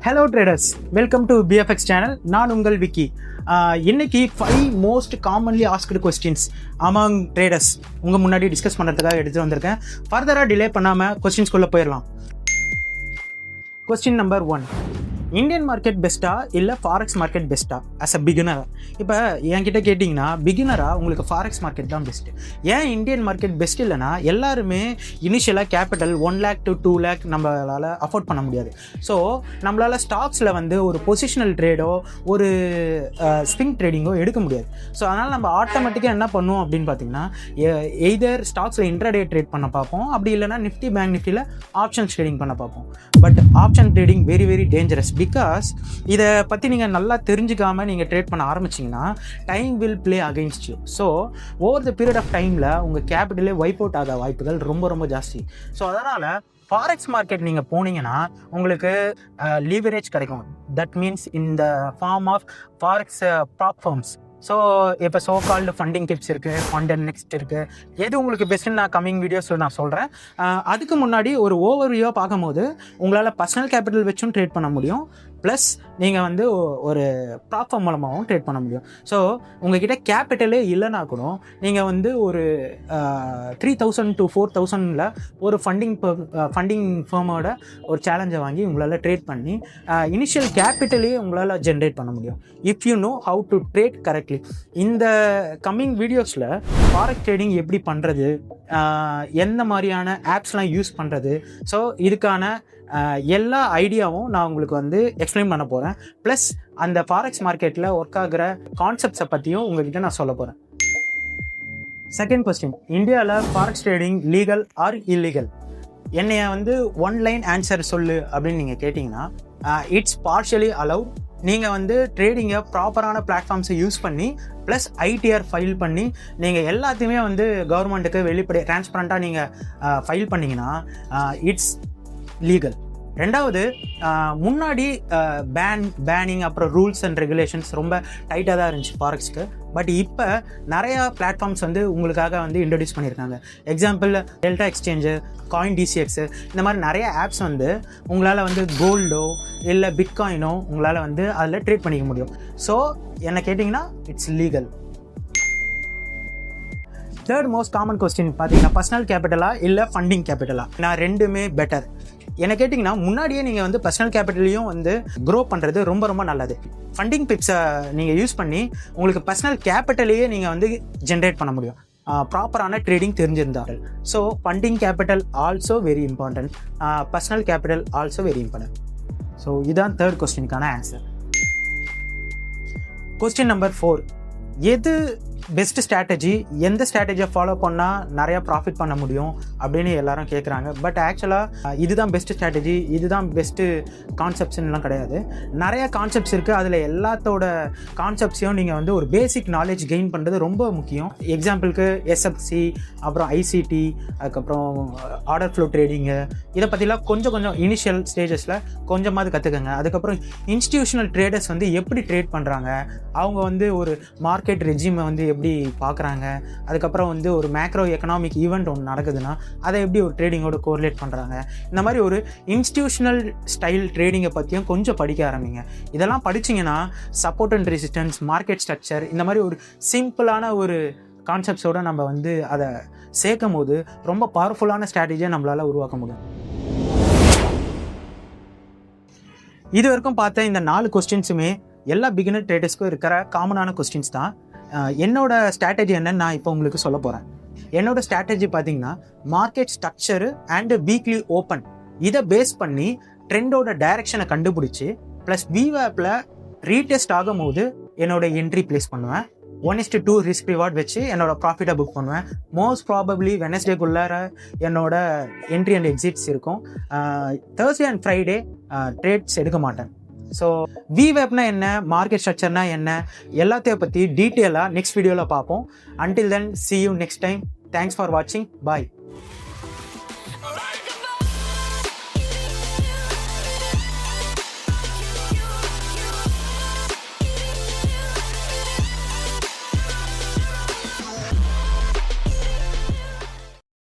Hello traders, welcome to BFX channel. நான் உங்கள் விக்கி. இன்னைக்கு 5 most commonly asked questions among traders உங்கள் முன்னாடி டிஸ்கஸ் பண்ணுறதுக்காக எடுத்துகிட்டு வந்திருக்கேன். ஃபர்தராக டிலே பண்ணாமல் கொஸ்டின்ஸ்குள்ளே போயிடலாம். கொஸ்டின் நம்பர் 1, இந்தியன் மார்க்கெட் பெஸ்ட்டா இல்லை ஃபாரெக்ஸ் மார்க்கெட் பெஸ்ட்டா ஆஸ் அ பிகினரா? இப்போ என்கிட்ட கேட்டிங்கன்னா பிகினராக உங்களுக்கு ஃபாரெக்ஸ் மார்க்கெட் தான் பெஸ்ட்டு. ஏன் இந்தியன் மார்க்கெட் பெஸ்ட் இல்லைனா, எல்லாருமே இனிஷியலாக கேபிட்டல் 1 lakh to 2 lakh நம்மளால் அஃபோர்ட் பண்ண முடியாது. ஸோ நம்மளால் ஸ்டாக்ஸில் வந்து ஒரு பொசிஷனல் ட்ரேடோ ஒரு ஸ்விங் ட்ரேடிங்கோ எடுக்க முடியாது. ஸோ அதனால் நம்ம ஆட்டோமேட்டிக்காக என்ன பண்ணுவோம் அப்படின்னு பார்த்தீங்கன்னா, எய்தர் ஸ்டாக்ஸில் இன்ட்ராடே ட்ரேட் பண்ண பார்ப்போம், அப்படி இல்லைனா நிஃப்டி பேங்க் நிஃப்டியில் ஆப்ஷன்ஸ் ட்ரேடிங் பண்ண பார்ப்போம். But option trading very very dangerous. Because இதை பற்றி நீங்கள் நல்லா தெரிஞ்சுக்காமல் நீங்கள் ட்ரேட் பண்ண ஆரம்பிச்சிங்கன்னா time will play against you. So over the period of டைமில் உங்கள் கேபிட்டலே வைப் அவுட் ஆக வாய்ப்புகள் ரொம்ப ரொம்ப ஜாஸ்தி. ஸோ அதனால் ஃபாரெக்ஸ் மார்க்கெட் நீங்கள் போனீங்கன்னா உங்களுக்கு லீவரேஜ் கிடைக்கும். That means in the form of forex platforms. So இப்போ ஸோ கால்டு ஃபண்டிங் டிப்ஸ் இருக்குது, ஃபண்ட் அண்ட் நெக்ஸ்ட் இருக்குது. எது உங்களுக்கு பெஸ்ட்டுன்னு நான் கம்மிங் வீடியோஸில் நான் சொல்கிறேன். அதுக்கு முன்னாடி ஒரு ஓவர்வியூவாக பார்க்கும்போது உங்களால் பர்சனல் கேபிட்டல் வச்சும் ட்ரேட் பண்ண முடியும், ப்ளஸ் நீங்கள் வந்து ஒரு பிளாட்ஃபார்ம் மூலமாகவும் ட்ரேட் பண்ண முடியும். ஸோ உங்கள்கிட்ட கேபிட்டலே இல்லைனா கூட நீங்கள் வந்து ஒரு 3,000 to 4,000 ஒரு ஃபண்டிங் ஃபேமோட ஒரு சேலஞ்சை வாங்கி உங்களால் ட்ரேட் பண்ணி இனிஷியல் கேபிட்டலே உங்களால் ஜென்ரேட் பண்ண முடியும். If you know how to trade correctly. இந்த கம்மிங் வீடியோஸில் ஃபாரெக்ஸ் ட்ரேடிங் எப்படி பண்ணுறது, எந்த மாதிரியான ஆப்ஸ்லாம் யூஸ் பண்ணுறது, ஸோ இதுக்கான எல்லா ஐடியாவும் நான் உங்களுக்கு வந்து எக்ஸ்பிளைன் பண்ண போகிறேன். ப்ளஸ் அந்த ஃபாரெக்ஸ் மார்க்கெட்டில் ஒர்க் ஆகிற கான்செப்ட்ஸை பற்றியும் உங்கள்கிட்ட நான் சொல்ல போகிறேன். செகண்ட் கொஸ்டின், இந்தியாவில் forex trading legal R illegal? என்னைய வந்து 1 லைன் ஆன்சர் சொல்லு அப்படின்னு நீங்கள் கேட்டிங்கன்னா, இட்ஸ் பார்ஷியலி அலவுட். நீங்கள் வந்து ட்ரேடிங்கை ப்ராப்பரான பிளாட்ஃபார்ம்ஸை யூஸ் பண்ணி ப்ளஸ் ஐடிஆர் ஃபைல் பண்ணி நீங்கள் எல்லாத்தையுமே வந்து கவர்மெண்ட்டுக்கு வெளிப்படையாக டிரான்ஸ்பரண்ட்டாக நீங்கள் ஃபைல் பண்ணிங்கன்னா இட்ஸ் லீகல். ரெண்டாவது, முன்னாடி பேனிங் அப்புறம் ரூல்ஸ் அண்ட் ரெகுலேஷன்ஸ் ரொம்ப டைட்டாக தான் இருந்துச்சு ஃபாரெக்ஸ்க்கு. பட் இப்போ நிறையா பிளாட்ஃபார்ம்ஸ் வந்து உங்களுக்காக வந்து இன்ட்ரடியூஸ் பண்ணியிருக்காங்க. எக்ஸாம்பிள் டெல்டா எக்ஸ்சேஞ்சு, காயின் டிசிஎக்ஸு, இந்த மாதிரி நிறைய ஆப்ஸ் வந்து உங்களால் வந்து கோல்டோ இல்லை பிட்காயினோ உங்களால் வந்து அதில் ட்ரேட் பண்ணிக்க முடியும். ஸோ என்ன கேட்டிங்கன்னா it's legal. Third most common question பார்த்தீங்கன்னா, பர்சனல் கேபிட்டலா இல்லை ஃபண்டிங் கேபிட்டலா? நான் ரெண்டுமே பெட்டர். என்ன கேட்டிங்கன்னா, முன்னாடியே நீங்கள் வந்து பர்சனல் கேபிட்டலையும் வந்து க்ரோ பண்ணுறது ரொம்ப ரொம்ப நல்லது. ஃபண்டிங் பிப்ஸை நீங்கள் யூஸ் பண்ணி உங்களுக்கு பர்சனல் கேபிட்டலையே நீங்கள் வந்து ஜென்ரேட் பண்ண முடியும், ப்ராப்பரான ட்ரேடிங் தெரிஞ்சிருந்தார்கள். So funding capital also very important, personal capital also very important. So இதுதான் தேர்ட் கொஸ்டினுக்கான ஆன்சர். கொஸ்டின் நம்பர் 4, எது பெஸ்ட் ஸ்ட்ராட்டஜி, எந்த ஸ்ட்ராட்டஜியை ஃபாலோ பண்ணால் நிறையா ப்ராஃபிட் பண்ண முடியும் அப்படின்னு எல்லாரும் கேட்குறாங்க. பட் ஆக்சுவலாக இதுதான் பெஸ்ட் ஸ்ட்ராட்டஜி, இதுதான் பெஸ்ட்டு கான்செப்ட்ஸ்லாம் கிடையாது. நிறையா கான்செப்ட்ஸ் இருக்குது. அதில் எல்லாத்தோட கான்செப்ட்ஸையும் நீங்கள் வந்து ஒரு பேசிக் நாலேஜ் கெயின் பண்ணுறது ரொம்ப முக்கியம். எக்ஸாம்பிளுக்கு எஸ்எஃப்சி, அப்புறம் ஐசிடி, அதுக்கப்புறம் ஆர்டர் ஃப்ளோ ட்ரேடிங்கு, இதை பற்றிலாம் கொஞ்சம் இனிஷியல் ஸ்டேஜஸில் கொஞ்சமாவது கற்றுக்கங்க. அதுக்கப்புறம் இன்ஸ்டிடியூஷனல் ட்ரேடர்ஸ் வந்து எப்படி ட்ரேட் பண்ணுறாங்க, அவங்க வந்து ஒரு மார்க்கெட் ரெஜிமை வந்து எப்படி பார்க்குறாங்க, அதுக்கப்புறம் வந்து ஒரு மேக்ரோ எக்கனாமிக் ஈவெண்ட் ஒன்று நடக்குதுன்னா அதை எப்படி ஒரு ட்ரேடிங்கோட கோரிலேட் பண்ணுறாங்க, இந்த மாதிரி ஒரு இன்ஸ்டிடியூஷனல் ஸ்டைல் ட்ரேடிங்கை பற்றியும் கொஞ்சம் படிக்க ஆரம்பிங்க. இதெல்லாம் படிச்சிங்கன்னா support and resistance, market structure, இந்த மாதிரி ஒரு சிம்பிளான ஒரு கான்செப்ட்ஸோடு நம்ம வந்து அதை சேர்க்கும் போது ரொம்ப பவர்ஃபுல்லான ஸ்ட்ராட்டஜியை நம்மளால் உருவாக்க முடியும். இது வரைக்கும் பார்த்த இந்த 4 கொஸ்டின்ஸுமே எல்லா பிகினர் ட்ரேடர்ஸ்க்கும் இருக்கிற காமனான கொஸ்டின்ஸ் தான். என்னோட ஸ்ட்ராட்டஜி என்னன்னு நான் இப்போ உங்களுக்கு சொல்ல போகிறேன். என்னோட ஸ்ட்ராட்டஜி பார்த்தீங்கன்னா, market structure and weekly open, இதை பேஸ் பண்ணி ட்ரெண்டோட டைரக்ஷனை கண்டுபிடிச்சி ப்ளஸ் விவேப்பில் ரீடெஸ்ட் ஆகும் போது என்னோட என்ட்ரி பிளேஸ் பண்ணுவேன். 1:2 ரிஸ்க் ரிவார்ட் வச்சு என்னோட ப்ராஃபிட்டை புக் பண்ணுவேன். மோஸ்ட் ப்ராபப்ளி வெனஸ்டேக்குள்ளார என்னோட என்ட்ரி அண்ட் எக்ஸிட்ஸ் இருக்கும். தேர்ஸ்டே அண்ட் ஃப்ரைடே ட்ரேட்ஸ் எடுக்க மாட்டேன். ஸோ விவேப்னா என்ன, மார்க்கெட் ஸ்ட்ரக்சர்னா என்ன, எல்லாத்தையும் பற்றி டீட்டெயிலாக நெக்ஸ்ட் வீடியோவில் பார்ப்போம். Until then, see you next time. Thanks for watching. Bye.